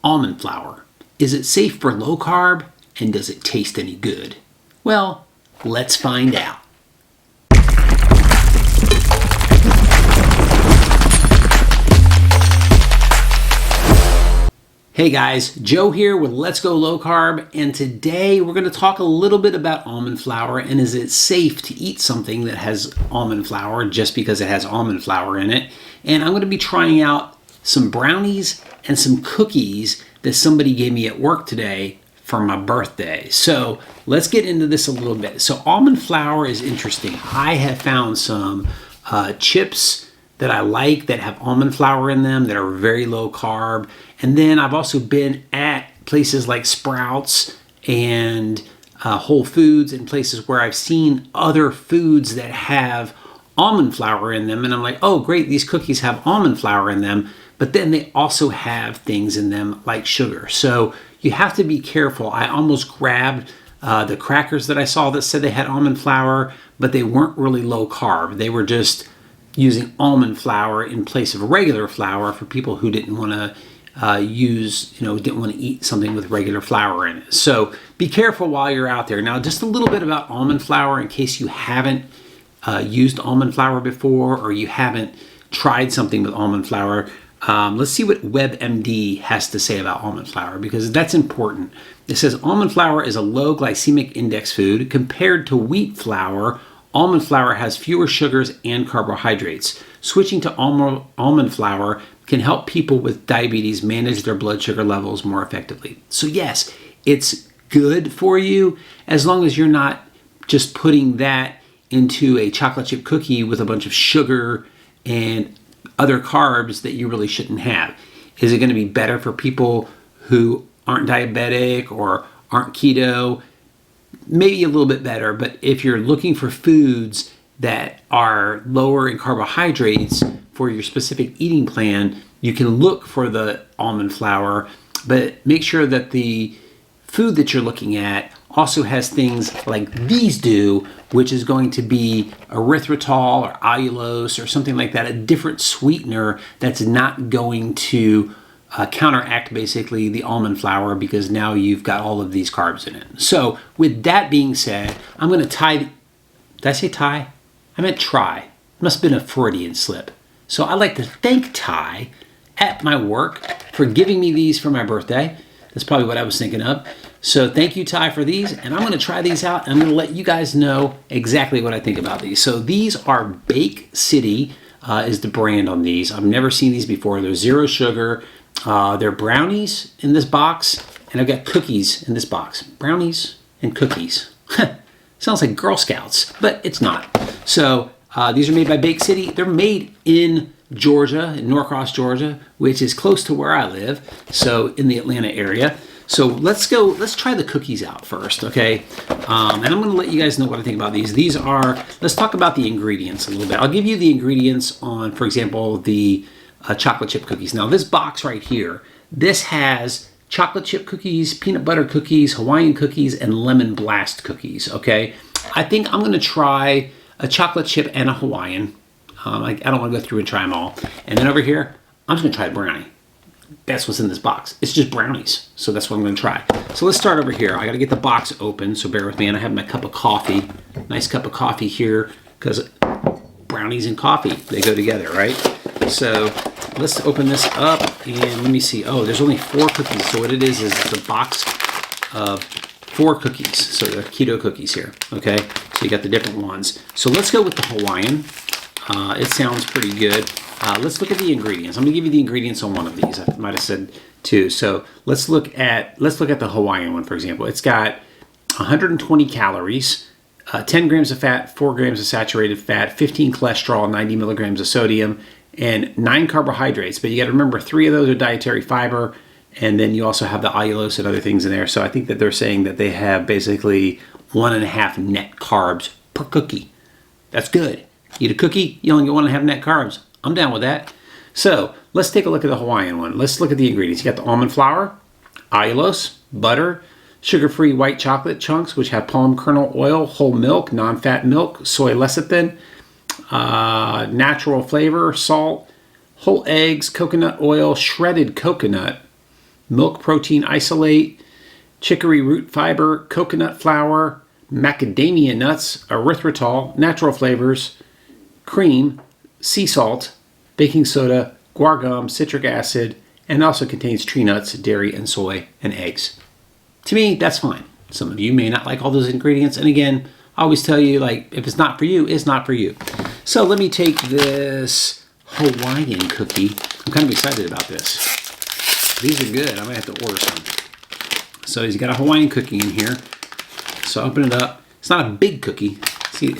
Almond flour. Is it safe for low carb, and does it taste any good? Well, let's find out. Hey guys, Joe here with Let's Go Low Carb, and today we're going to talk a little bit about almond flour and is it safe to eat something that has almond flour just because it has almond flour in it. And I'm going to be trying out some brownies and some cookies that somebody gave me at work today for my birthday. So let's get into this a little bit. So almond flour is interesting. I have found some chips that I like that have almond flour in them that are very low carb. And then I've also been at places like Sprouts and Whole Foods and places where I've seen other foods that have almond flour in them. And I'm like, oh great, these cookies have almond flour in them. But then they also have things in them like sugar. So you have to be careful. I almost grabbed the crackers that I saw that said they had almond flour, but they weren't really low carb. They were just using almond flour in place of regular flour for people who didn't want to didn't want to eat something with regular flour in it. So be careful while you're out there. Now, just a little bit about almond flour in case you haven't used almond flour before or you haven't tried something with almond flour. Let's see what WebMD has to say about almond flour because that's important. It says almond flour is a low glycemic index food compared to wheat flour. Almond flour has fewer sugars and carbohydrates. Switching to almond flour can help people with diabetes manage their blood sugar levels more effectively. So yes, it's good for you as long as you're not just putting that into a chocolate chip cookie with a bunch of sugar and other carbs that you really shouldn't have. Is it going to be better for people who aren't diabetic or aren't keto? Maybe a little bit better, but if you're looking for foods that are lower in carbohydrates for your specific eating plan, you can look for the almond flour, but make sure that the food that you're looking at also has things like these do, which is going to be erythritol or allulose or something like that, a different sweetener that's not going to counteract basically the almond flour because now you've got all of these carbs in it. So with that being said, I'm going to did I say tie? I meant try. Must have been a Freudian slip. So I'd like to thank Ty at my work for giving me these for my birthday. That's probably what I was thinking of. So thank you, Ty, for these. And I'm going to try these out. And I'm going to let you guys know exactly what I think about these. So these are Bake City is the brand on these. I've never seen these before. They're zero sugar. They're brownies in this box. And I've got cookies in this box. Brownies and cookies. Sounds like Girl Scouts, but it's not. So these are made by Bake City. They're made in Georgia, in Norcross, Georgia, which is close to where I live, so in the Atlanta area. So let's try the cookies out first, okay? And I'm going to let you guys know what I think about these. Let's talk about the ingredients a little bit. I'll give you the ingredients on, for example, the chocolate chip cookies. Now this box right here, this has chocolate chip cookies, peanut butter cookies, Hawaiian cookies, and lemon blast cookies, okay? I think I'm going to try a chocolate chip and a Hawaiian. I don't want to go through and try them all. And then over here, I'm just going to try a brownie. That's what's in this box. It's just brownies. So that's what I'm going to try. So let's start over here. I got to get the box open, so bear with me. And I have my cup of coffee. Nice cup of coffee here because brownies and coffee, they go together, right? So let's open this up and let me see. Oh, there's only 4 cookies. So what it is it's a box of 4 cookies. So they're keto cookies here, okay? So you got the different ones. So let's go with the Hawaiian. It sounds pretty good. Let's look at the ingredients. I'm going to give you the ingredients on one of these. I might have said 2. So let's look at the Hawaiian one, for example. It's got 120 calories, 10 grams of fat, 4 grams of saturated fat, 15 cholesterol, 90 milligrams of sodium, and 9 carbohydrates. But you got to remember 3 of those are dietary fiber, and then you also have the allulose and other things in there. So I think that they're saying that they have basically 1.5 net carbs per cookie. That's good. Eat a cookie, you only get 1.5 net carbs. I'm down with that. So let's take a look at the Hawaiian one. Let's look at the ingredients. You got the almond flour, allulose, butter, sugar-free white chocolate chunks, which have palm kernel oil, whole milk, non-fat milk, soy lecithin, natural flavor, salt, whole eggs, coconut oil, shredded coconut, milk protein isolate, chicory root fiber, coconut flour, macadamia nuts, erythritol, natural flavors, cream, sea salt, baking soda, guar gum, citric acid, and also contains tree nuts, dairy, and soy, and eggs. To me, that's fine. Some of you may not like all those ingredients. And again, I always tell you, like, if it's not for you, it's not for you. So let me take this Hawaiian cookie. I'm kind of excited about this. These are good. I might have to order some. So he's got a Hawaiian cookie in here. So open it up. It's not a big cookie. See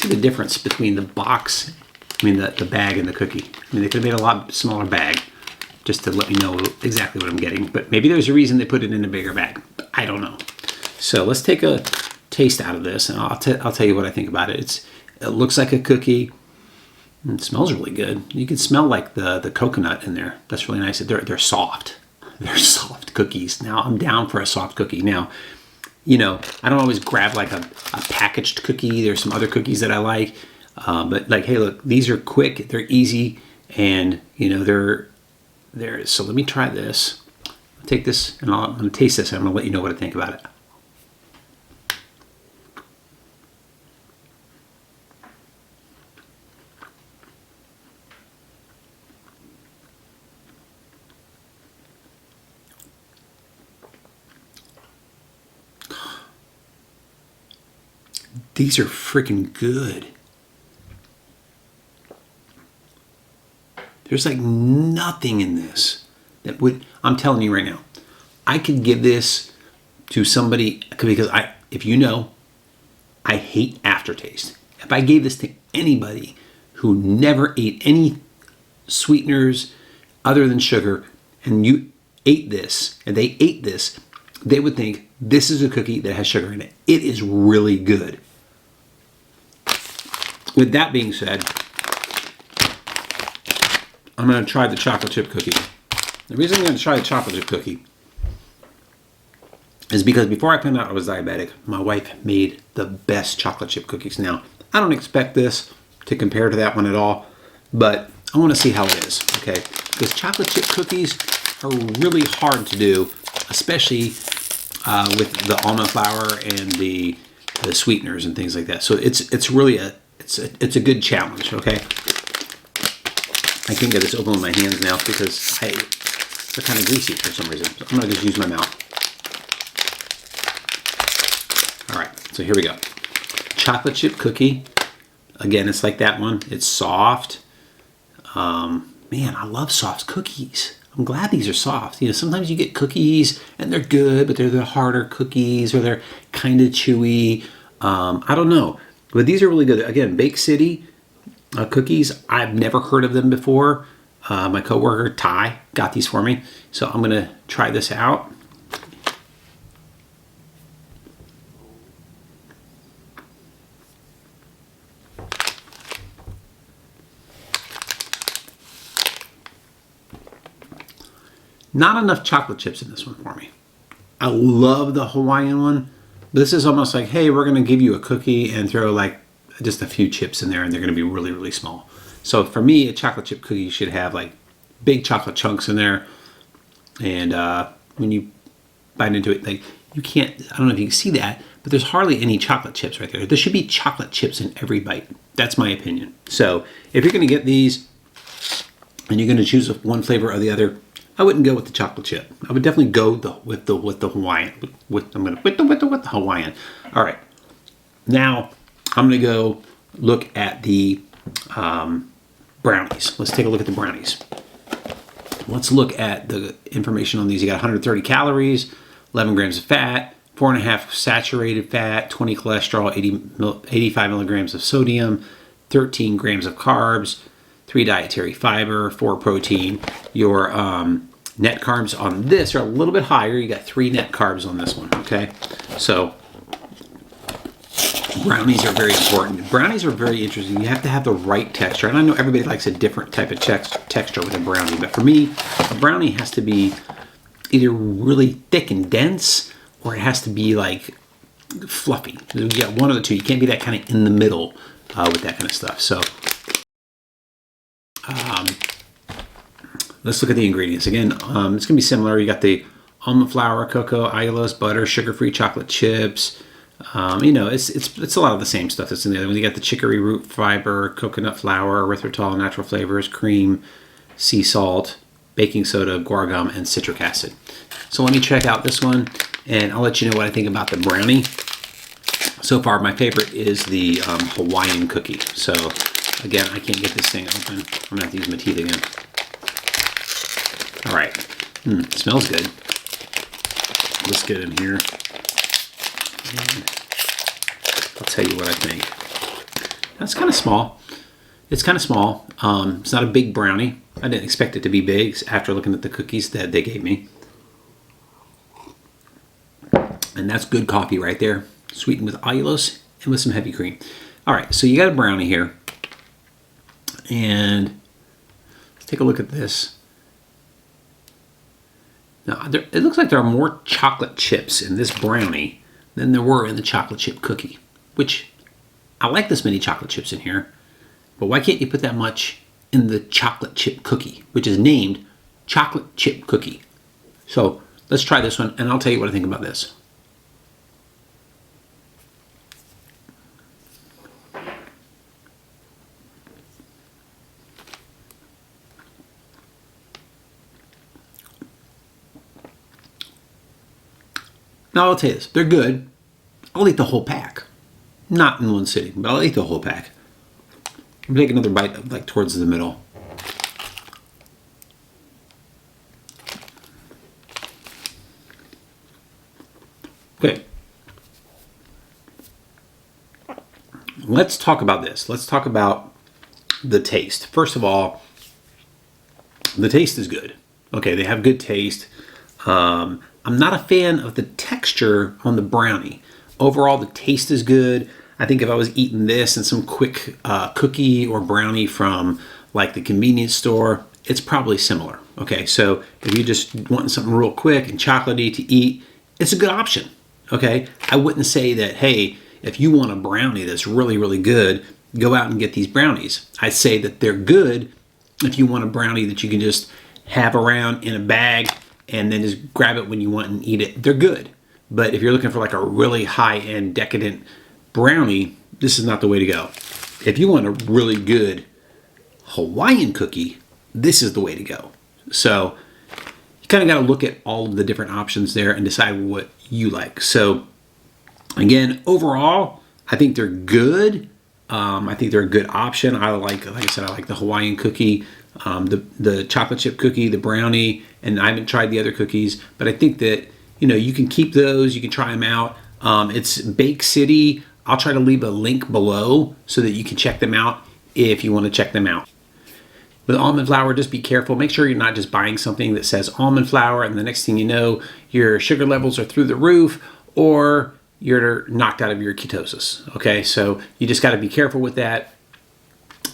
the difference between the box, the bag and the cookie. They could have made a lot smaller bag just to let me know exactly what I'm getting. But maybe there's a reason they put it in a bigger bag. I don't know. So let's take a taste out of this, and I'll tell you what I think about it. It looks like a cookie. It smells really good. You can smell like the coconut in there. That's really nice. They're soft. They're soft cookies. Now I'm down for a soft cookie. Now, I don't always grab like a packaged cookie. There's some other cookies that I like, but like, hey, look, these are quick. They're easy, and they're. So let me try this. I'll take this and I'm going to taste this and I'm going to let you know what I think about it. These are freaking good. There's like nothing in this that would, I'm telling you right now, I could give this to somebody because if you know, I hate aftertaste. If I gave this to anybody who never ate any sweeteners other than sugar and you ate this and they ate this, they would think this is a cookie that has sugar in it. It is really good. With that being said, I'm going to try the chocolate chip cookie. The reason I'm going to try the chocolate chip cookie is because before I found out I was diabetic, my wife made the best chocolate chip cookies. Now, I don't expect this to compare to that one at all, but I want to see how it is, okay? Because chocolate chip cookies are really hard to do, especially with the almond flour and the sweeteners and things like that. So it's really a good challenge, okay? I can't get this open with my hands now because they're kind of greasy for some reason. So I'm going to just use my mouth. All right, so here we go. Chocolate chip cookie. Again, it's like that one. It's soft. Man, I love soft cookies. I'm glad these are soft. Sometimes you get cookies and they're good, but they're the harder cookies or they're kind of chewy. I don't know. But these are really good. Again, Bake City cookies. I've never heard of them before. My coworker Ty got these for me, so I'm gonna try this out. Not enough chocolate chips in this one for me. I love the Hawaiian one. This is almost like, hey, we're gonna give you a cookie and throw like just a few chips in there and they're going to be really, really small. So for me, a chocolate chip cookie should have like big chocolate chunks in there. And when you bite into it, like you can't, I don't know if you can see that, but there's hardly any chocolate chips right there. There should be chocolate chips in every bite. That's my opinion. So if you're going to get these and you're going to choose one flavor or the other, I wouldn't go with the chocolate chip. I would definitely go with the Hawaiian. With the Hawaiian. All right. Now I'm going to go look at the brownies. Let's take a look at the brownies. Let's look at the information on these. You got 130 calories, 11 grams of fat, 4.5 saturated fat, 20 cholesterol, 85 milligrams of sodium, 13 grams of carbs, 3 dietary fiber, 4 protein. Your net carbs on this are a little bit higher. You got 3 net carbs on this one, okay? So brownies are very important. Brownies are very interesting. You have to have the right texture. And I know everybody likes a different type of texture with a brownie, but for me, a brownie has to be either really thick and dense, or it has to be like fluffy. You get one of the two. You can't be that kind of in the middle with that kind of stuff. So let's look at the ingredients. Again, it's going to be similar. You got the almond flour, cocoa, allulose, butter, sugar-free chocolate chips. You know, it's a lot of the same stuff that's in the other one. You got the chicory root fiber, coconut flour, erythritol, natural flavors, cream, sea salt, baking soda, guar gum, and citric acid. So let me check out this one, and I'll let you know what I think about the brownie. So far, my favorite is the Hawaiian cookie. So again, I can't get this thing open. I'm gonna have to use my teeth again. All right, smells good. Let's get in here. And I'll tell you what I think. That's kind of small. It's kind of small. It's not a big brownie. I didn't expect it to be big after looking at the cookies that they gave me. And that's good coffee right there. Sweetened with allulose and with some heavy cream. All right, so you got a brownie here. And let's take a look at this. Now, it looks like there are more chocolate chips in this brownie than there were in the chocolate chip cookie, which I like this many chocolate chips in here, but why can't you put that much in the chocolate chip cookie, which is named chocolate chip cookie? So let's try this one, and I'll tell you what I think about this. Now I'll tell you this, they're good. I'll eat the whole pack. Not in one sitting, but I'll eat the whole pack. I'll take another bite like towards the middle. Okay. Let's talk about this. Let's talk about the taste. First of all, the taste is good. Okay, they have good taste. I'm not a fan of the texture on the brownie. Overall, the taste is good. I think if I was eating this and some quick cookie or brownie from like the convenience store, it's probably similar. Okay, so if you're just wanting something real quick and chocolatey to eat, it's a good option. Okay, I wouldn't say that, hey, if you want a brownie that's really, really good, go out and get these brownies. I'd say that they're good if you want a brownie that you can just have around in a bag and then just grab it when you want and eat it. They're good. But if you're looking for like a really high-end decadent brownie, this is not the way to go. If you want a really good Hawaiian cookie, this is the way to go. So you kind of got to look at all of the different options there and decide what you like. So again, overall, I think they're good. I think they're a good option. Like I said, I like the Hawaiian cookie, the chocolate chip cookie, the brownie, and I haven't tried the other cookies, but I think that, you know, you can keep those, you can try them out. It's Bake City. I'll try to leave a link below so that you can check them out if you want to check them out. With almond flour, just be careful. Make sure you're not just buying something that says almond flour and the next thing you know, your sugar levels are through the roof or you're knocked out of your ketosis. Okay, so you just got to be careful with that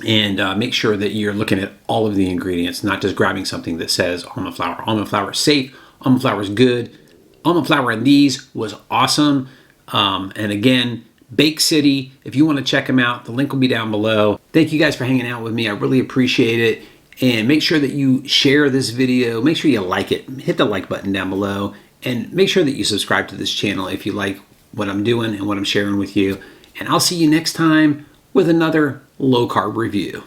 and make sure that you're looking at all of the ingredients, not just grabbing something that says almond flour. Almond flour is safe. Almond flour is good. Almond flour in these was awesome. And again, Bake City, if you want to check them out, the link will be down below. Thank you guys for hanging out with me. I really appreciate it. And make sure that you share this video. Make sure you like it. Hit the like button down below. And make sure that you subscribe to this channel if you like what I'm doing and what I'm sharing with you. And I'll see you next time with another low carb review.